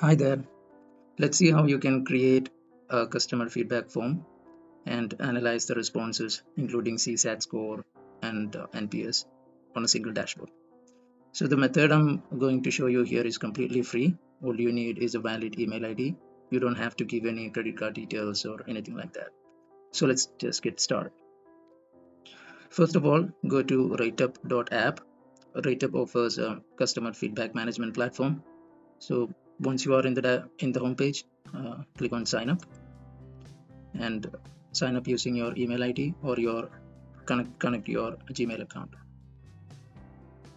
Hi there. Let's see how you can create a customer feedback form and analyze the responses, including CSAT score and NPS on a single dashboard. So the method I'm going to show you here is completely free. All you need is a valid email ID. You don't have to give any credit card details or anything like that. So let's just get started. First of all, go to rateup.app. RateUp offers a customer feedback management platform. So once you are in the homepage, click on sign up and sign up using your email ID or your connect your Gmail account.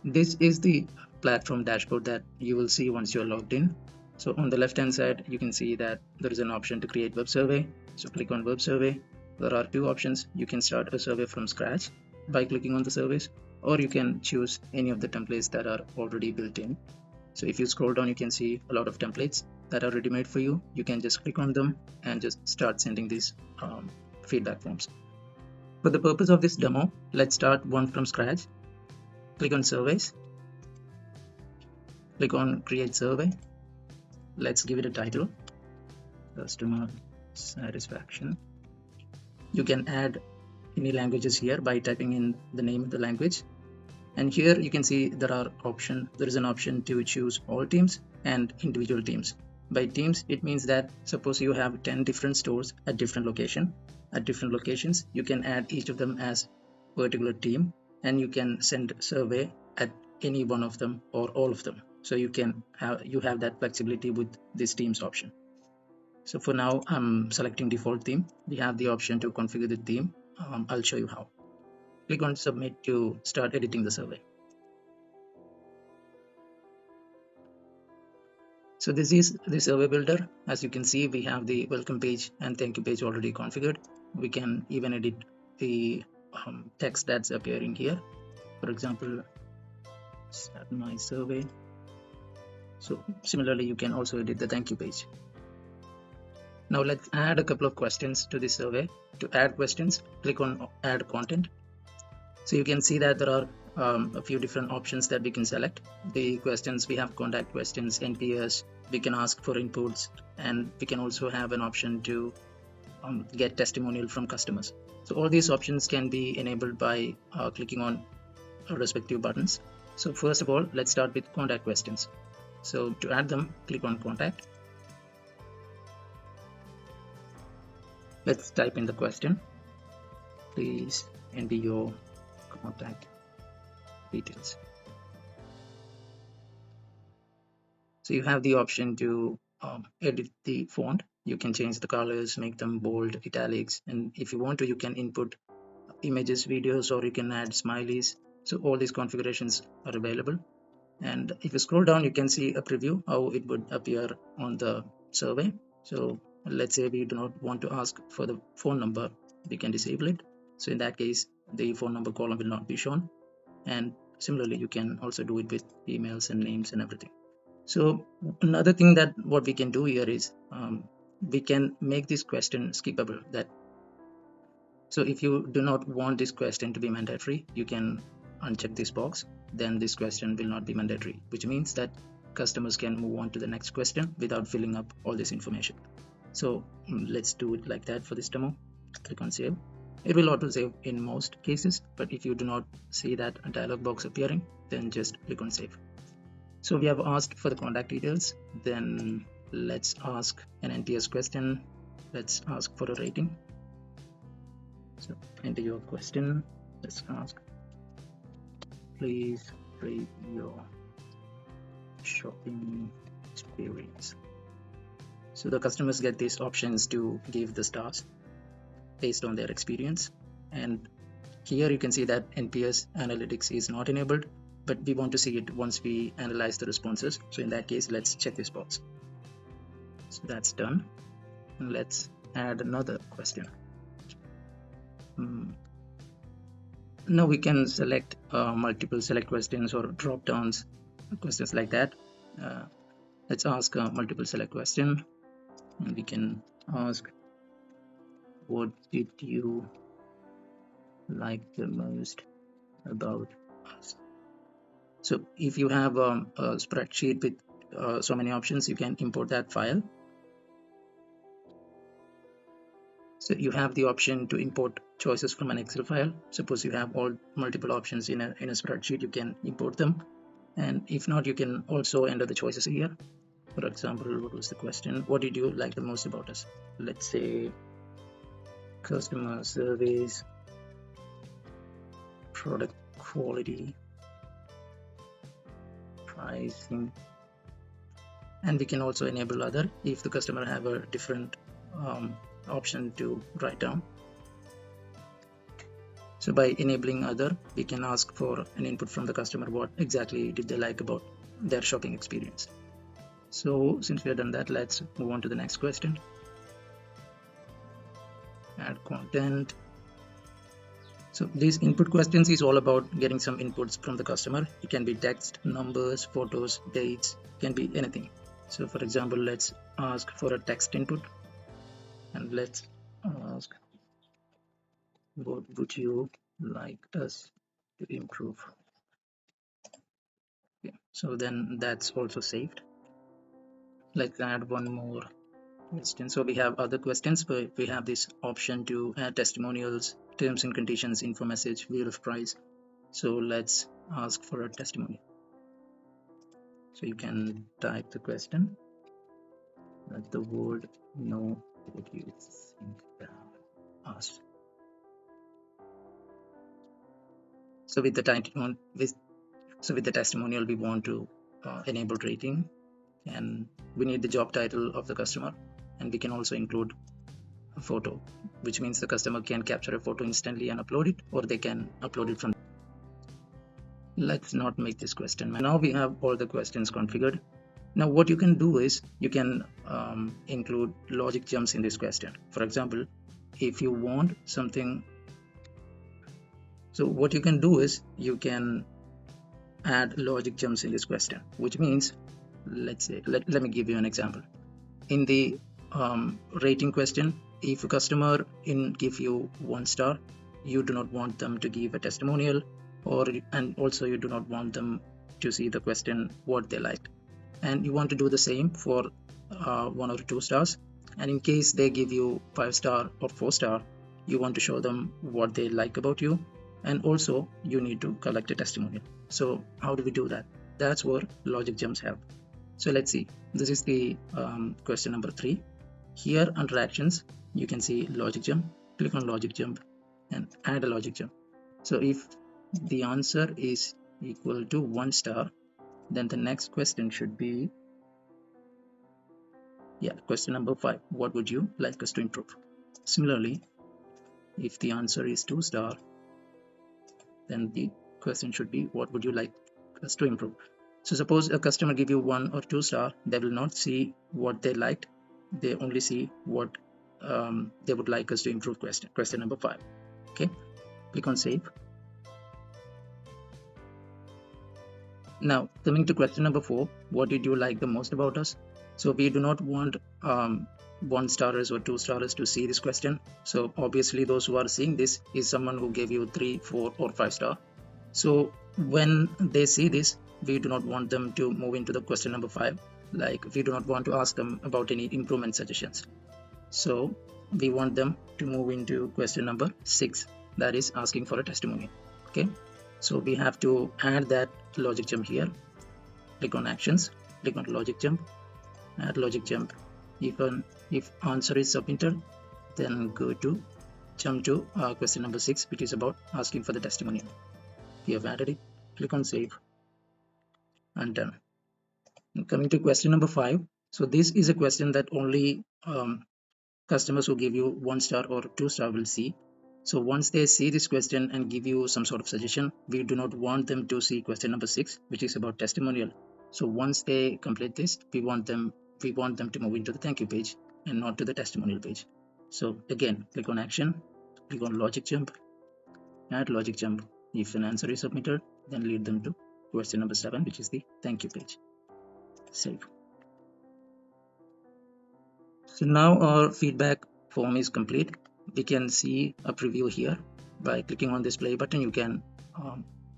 This is the platform dashboard that you will see once you're logged in. So on the left hand side, you can see that there is an option to create web survey. So click on web survey. There are two options. You can start a survey from scratch by clicking on the surveys, or you can choose any of the templates that are already built in. So if you scroll down, you can see a lot of templates that are ready made for you. You can just click on them and just start sending these feedback forms. For the purpose of this demo, let's start one from scratch. Click on surveys, click on create survey. Let's give it a title, customer satisfaction. You can add any languages here by typing in the name of the language. And here you can see there is an option to choose all teams and individual teams. By teams, it means that suppose you have 10 different stores at different locations, you can add each of them as a particular team, and you can send survey at any one of them or all of them. So you have that flexibility with this teams option. So for now, I'm selecting default theme. We have the option to configure the theme. I'll show you how. Click on submit to start editing the survey. So this is the survey builder. As you can see, we have the welcome page and thank you page already configured. We can even edit the text that's appearing here. For example, start my survey. So similarly, you can also edit the thank you page. Now let's add a couple of questions to the survey. To add questions, click on add content. So you can see that there are a few different options that we can select. The questions, we have contact questions, NPS, we can ask for inputs, and we can also have an option to get testimonial from customers. So all these options can be enabled by clicking on respective buttons. So first of all, let's start with contact questions. So to add them, click on contact. Let's type in the question. Please enter your contact details. So you have the option to edit the font. You can change the colors, make them bold, italics, and if you want to, you can input images, videos, or you can add smileys. So all these configurations are available. And if you scroll down, you can see a preview how it would appear on the survey. So let's say we do not want to ask for the phone number, we can disable it. So in that case, the phone number column will not be shown. And similarly, you can also do it with emails and names and everything. So another thing that what we can do here is we can make this question skippable. So if you do not want this question to be mandatory, you can uncheck this box. Then this question will not be mandatory, which means that customers can move on to the next question without filling up all this information. So let's do it like that for this demo. Click on save. It will auto save in most cases, but if you do not see that dialog box appearing, then just click on save. So we have asked for the contact details. Then let's ask an NPS question. Let's ask for a rating. So enter your question. Let's ask, please rate your shopping experience. So the customers get these options to give the stars based on their experience. And here you can see that NPS analytics is not enabled, but we want to see it once we analyze the responses. So in that case, let's check this box. So that's done. And let's add another question. Now we can select multiple select questions or drop downs, questions like that. Let's ask a multiple select question, and we can ask, what did you like the most about us? So if you have a spreadsheet with so many options, you can import that file. So you have the option to import choices from an Excel file. Suppose you have all multiple options in a spreadsheet, you can import them. And if not, you can also enter the choices here. For example, what was the question? What did you like the most about us? Let's say customer service, product quality, pricing. And we can also enable other if the customer have a different option to write down. So by enabling other, we can ask for an input from the customer. What exactly did they like about their shopping experience? So since we have done that, let's move on to the next question. Add content. So these input questions is all about getting some inputs from the customer. It can be text, numbers, photos, dates, can be anything. So for example, let's ask for a text input, and let's ask, what would you like us to improve? Yeah, so then that's also saved. Let's add one more question. So we have other questions, but we have this option to add testimonials, terms and conditions, info message, wheel of price. So let's ask for a testimonial. So you can type the question. Let the world know what you think about us. So with the title, with the testimonial, we want to enable rating, and we need the job title of the customer, and we can also include a photo, which means the customer can capture a photo instantly and upload it, or they can upload it from. Let's not make this question. Now we have all the questions configured. Now what you can do is you can include logic jumps in this question. For example, if you want something, so what you can do is you can add logic jumps in this question, which means, let's say, let me give you an example. In the rating question, if a customer give you 1 star, you do not want them to give a testimonial, and also you do not want them to see the question what they liked, and you want to do the same for 1 or 2 stars, and in case they give you 5 star or 4 star, you want to show them what they like about you, and also you need to collect a testimonial. So how do we do that? That's where logic jumps help. So let's see, this is the question number 3. Here under actions, you can see logic jump. Click on logic jump and add a logic jump. So if the answer is equal to 1 star, then the next question should be, question number 5. What would you like us to improve? Similarly, if the answer is 2 star, then the question should be, what would you like us to improve? So suppose a customer give you 1 or 2 star, they will not see what they liked, they only see what they would like us to improve. Question number 5. Okay, click on save. Now coming to question number 4, what did you like the most about us? So we do not want 1 stars or 2 stars to see this question. So obviously those who are seeing this is someone who gave you 3, 4 or 5 star. So when they see this, we do not want them to move into the question number 5. Like we do not want to ask them about any improvement suggestions. So we want them to move into question number 6, that is asking for a testimonial. Okay, so we have to add that logic jump here. Click on actions, click on logic jump, add logic jump. If answer is submitted, then jump to question number 6, which is about asking for the testimonial. We have added it. Click on save and done. Coming to question number 5, so this is a question that only customers who give you 1 star or 2 star will see. So once they see this question and give you some sort of suggestion, we do not want them to see question number 6, which is about testimonial. So once they complete this, we want them to move into the thank you page and not to the testimonial page. So again, click on action, click on logic jump, add logic jump. If an answer is submitted, then lead them to question number 7, which is the thank you page. Save. So now our feedback form is complete. We can see a preview here. By clicking on this play button, you can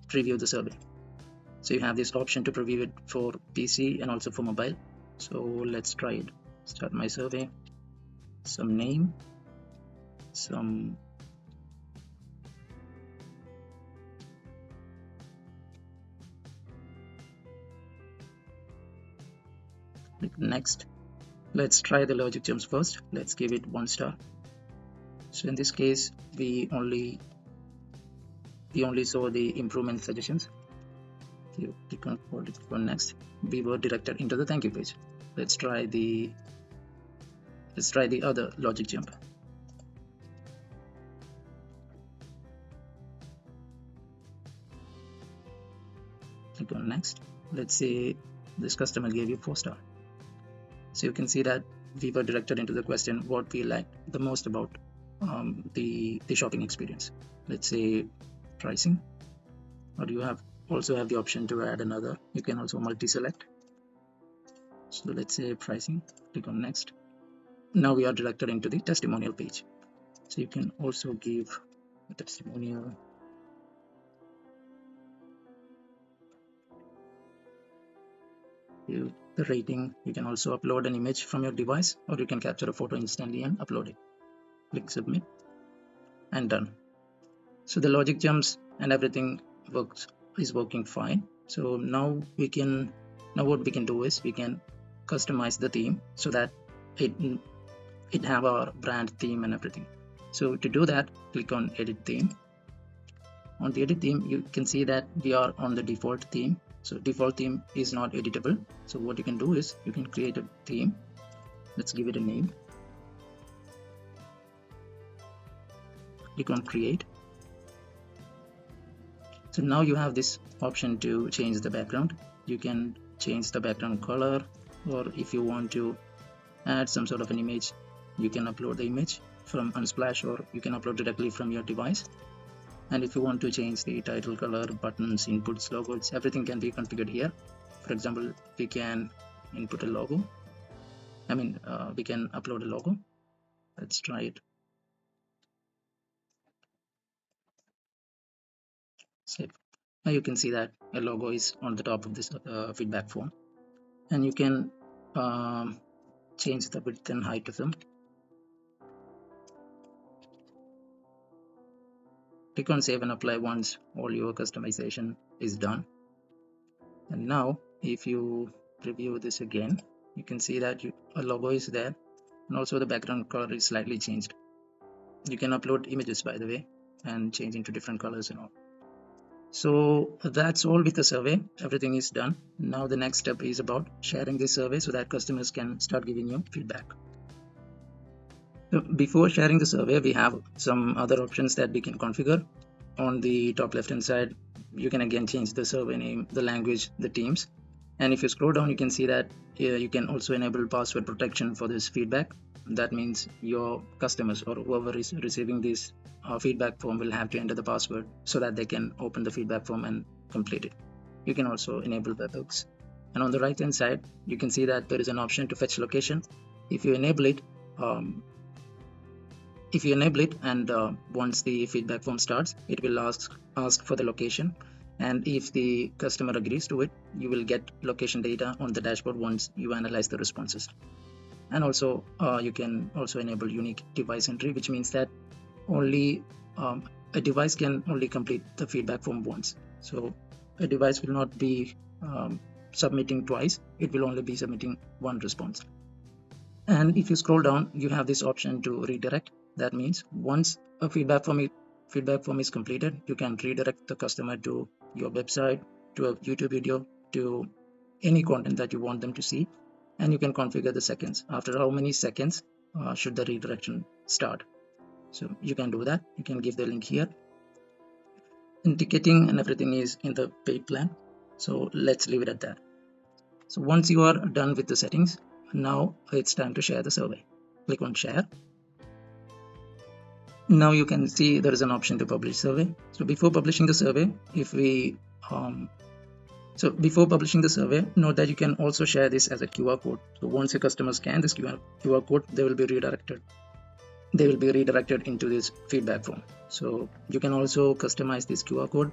preview the survey. So you have this option to preview it for PC and also for mobile. So let's try it. Start my survey, some name, some click next. Let's try the logic jumps first. Let's give it 1 star. So in this case, we only saw the improvement suggestions. You click on next. We were directed into the thank you page. Let's try the other logic jump. Click on next. Let's say this customer gave you 4 star. So you can see that we were directed into the question what we liked the most about the shopping experience. Let's say pricing, or you also have the option to add another. You can also multi-select. So let's say pricing. Click on next. Now we are directed into the testimonial page. So you can also give a testimonial. The rating. You can also upload an image from your device, or you can capture a photo instantly and upload it. Click submit and done. So the logic jumps and everything is working fine. So now what we can do is we can customize the theme so that it have our brand theme and everything. So to do that, click on edit theme. On the edit theme, you can see that we are on the default theme. So default theme is not editable. So what you can do is you can create a theme. Let's give it a name. Click on create. So now you have this option to change the background. You can change the background color, or if you want to add some sort of an image, you can upload the image from Unsplash, or you can upload directly from your device. And if you want to change the title color, buttons, inputs, logos, everything can be configured here. For example, we can input a logo. We can upload a logo. Let's try it. Save. Now you can see that a logo is on the top of this feedback form, and you can change the width and height of them. Click on save and apply once all your customization is done. And now if you preview this again, you can see that a logo is there, and also the background color is slightly changed. You can upload images, by the way, and change into different colors and all. So that's all with the survey. Everything is done. Now the next step is about sharing this survey so that customers can start giving you feedback. So before sharing the survey, we have some other options that we can configure. On the top left hand side, you can again change the survey name, the language, the teams. And if you scroll down, you can see that you can also enable password protection for this feedback. That means your customers or whoever is receiving this feedback form will have to enter the password so that they can open the feedback form and complete it. You can also enable webhooks. And on the right hand side, you can see that there is an option to fetch location. If you enable it, and once the feedback form starts, it will ask for the location, and if the customer agrees to it, you will get location data on the dashboard once you analyze the responses. And also you can also enable unique device entry, which means that only a device can only complete the feedback form once. So a device will not be submitting twice, it will only be submitting one response. And if you scroll down, you have this option to redirect. That means once a feedback form is completed, you can redirect the customer to your website, to a YouTube video, to any content that you want them to see, and you can configure the seconds. After how many seconds should the redirection start? So you can do that. You can give the link here. And ticketing and everything is in the paid plan. So let's leave it at that. So once you are done with the settings, now it's time to share the survey. Click on share. Now you can see there is an option to publish survey. So before publishing the survey, note that you can also share this as a QR code. So once a customer scans this QR code, they will be redirected into this feedback form. So you can also customize this QR code.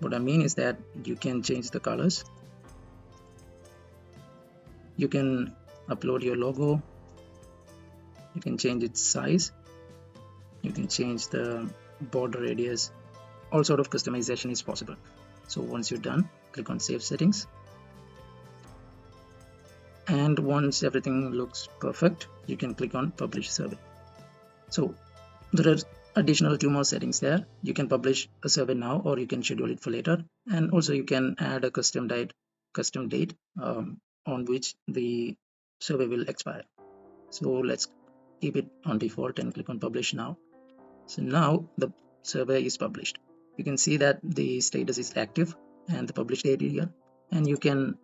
What I mean is that you can change the colors, you can upload your logo, you can change its size, you can change the border radius, all sort of customization is possible. So once you're done, click on Save Settings, and once everything looks perfect, you can click on Publish Survey. So there are additional 2 more settings there. You can publish a survey now, or you can schedule it for later, and also you can add a custom date on which the survey will expire. So let's keep it on default and click on Publish Now. So now the survey is published. You can see that the status is active and the publish date here, and you can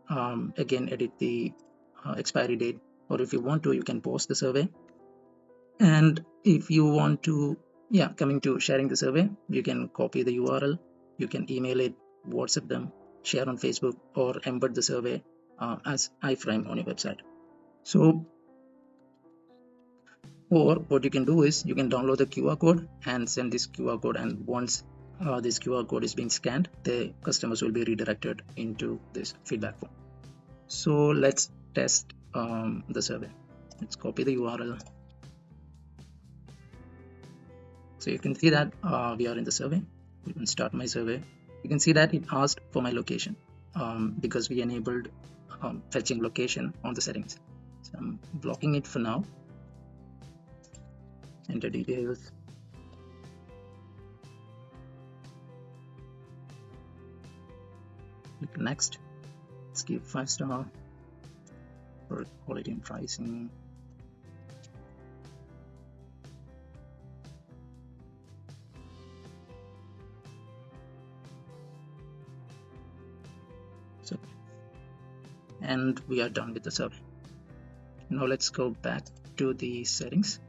again edit the expiry date, or if you want to, you can post the survey. And if you want to, coming to sharing the survey, you can copy the URL, you can email it, WhatsApp them, share on Facebook, or embed the survey as iframe on your website. So, or what you can do is you can download the QR code and send this QR code, and once this QR code is being scanned, the customers will be redirected into this feedback form. So let's test the survey. Let's copy the URL. So you can see that we are in the survey. We can start my survey. You can see that it asked for my location because we enabled fetching location on the settings. So I'm blocking it for now. Enter details. Click next. Let's give 5-star for quality and pricing. So, and we are done with the survey. Now let's go back to the settings.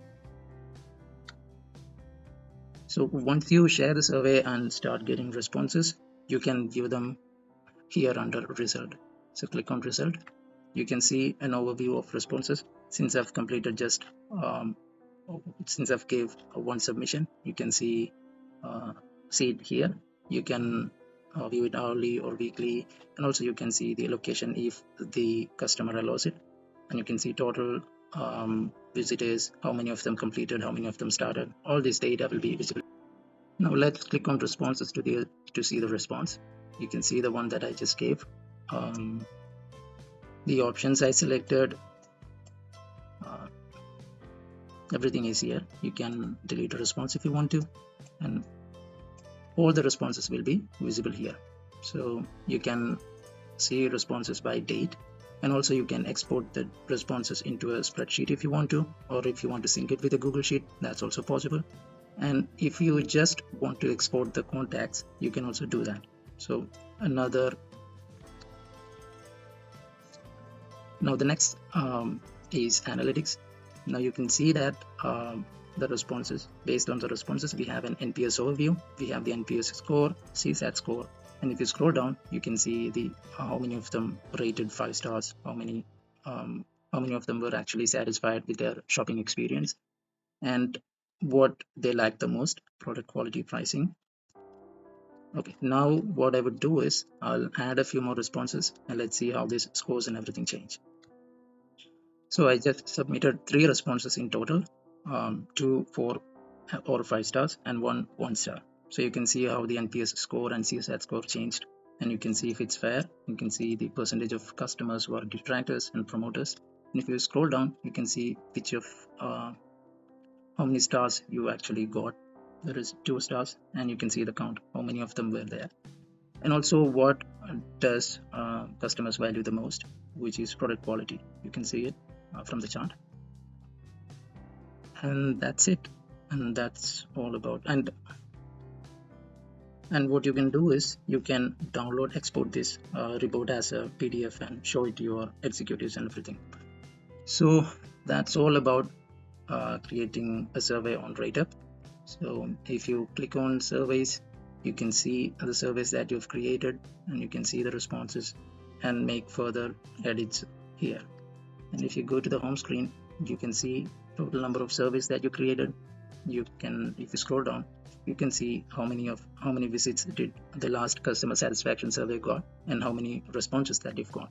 So once you share the survey and start getting responses, you can view them here under result. So click on result. You can see an overview of responses. Since I've completed just since I've gave one submission, you can see it here. You can view it hourly or weekly, and also you can see the allocation if the customer allows it, and you can see total visitors, how many of them completed, how many of them started. All this data will be visible. Now let's click on responses to see the response. You can see the one that I just gave. The options I selected, everything is here. You can delete a response if you want to, and all the responses will be visible here. So you can see responses by date, and also you can export the responses into a spreadsheet if you want to, or if you want to sync it with a Google Sheet, that's also possible. And if you just want to export the contacts, you can also do that. So now the next is analytics. Now you can see that the responses, based on the responses, we have an NPS overview, we have the NPS score, CSAT score, and if you scroll down, you can see the how many of them rated 5 stars, how many of them were actually satisfied with their shopping experience, and what they like the most, product quality, pricing. Okay, now what I would do is I'll add a few more responses, and let's see how these scores and everything change. So I just submitted 3 responses in total, 2, 4 or 5 stars, and 1 star. So you can see how the NPS score and CSAT score changed, and you can see if it's fair. You can see the percentage of customers who are detractors and promoters, and if you scroll down, you can see which of how many stars you actually got. There is 2 stars, and you can see the count, how many of them were there, and also what does customers value the most, which is product quality. You can see it from the chart, and that's it, and that's all about. And what you can do is you can download, export this report as a PDF and show it to your executives and everything. So that's all about creating a survey on RateUp. So if you click on surveys, you can see the surveys that you've created, and you can see the responses and make further edits here. And if you go to the home screen, you can see total number of surveys that you created, you can, if you scroll down, you can see how many visits did the last customer satisfaction survey got and how many responses that you've got.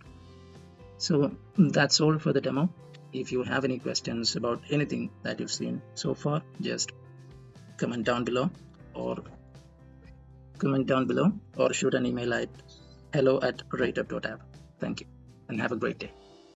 So that's all for the demo. If you have any questions about anything that you've seen so far, just comment down below or shoot an email at hello@rateup.app. Thank you and have a great day.